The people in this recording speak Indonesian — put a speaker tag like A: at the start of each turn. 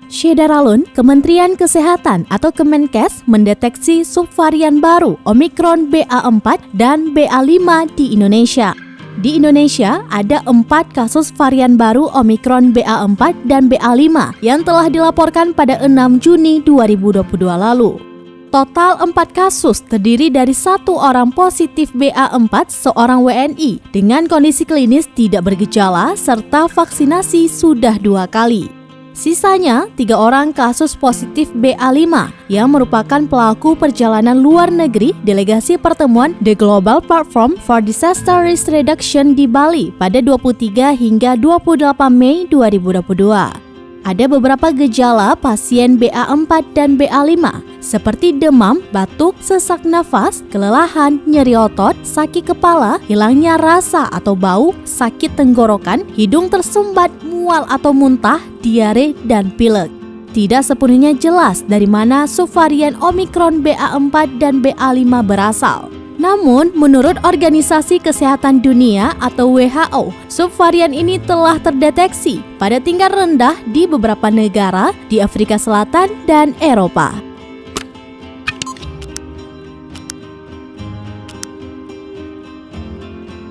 A: Syederalun, Kementerian Kesehatan atau Kemenkes mendeteksi subvarian baru Omikron BA4 dan BA5 di Indonesia. Di Indonesia, ada 4 kasus varian baru Omikron BA4 dan BA5 yang telah dilaporkan pada 6 Juni 2022 lalu. Total 4 kasus terdiri dari 1 orang positif BA4 seorang WNI dengan kondisi klinis tidak bergejala serta vaksinasi sudah 2 kali. Sisanya 3 orang kasus positif BA5 yang merupakan pelaku perjalanan luar negeri delegasi pertemuan The Global Platform for Disaster Risk Reduction di Bali pada 23 hingga 28 Mei 2022. Ada beberapa gejala pasien BA4 dan BA5 seperti demam, batuk, sesak nafas, kelelahan, nyeri otot, sakit kepala, hilangnya rasa atau bau, sakit tenggorokan, hidung tersumbat, mual atau muntah, diare, dan pilek. Tidak sepenuhnya jelas dari mana subvarian Omikron BA4 dan BA5 berasal. Namun, menurut Organisasi Kesehatan Dunia atau WHO, subvarian ini telah terdeteksi pada tingkat rendah di beberapa negara di Afrika Selatan dan Eropa.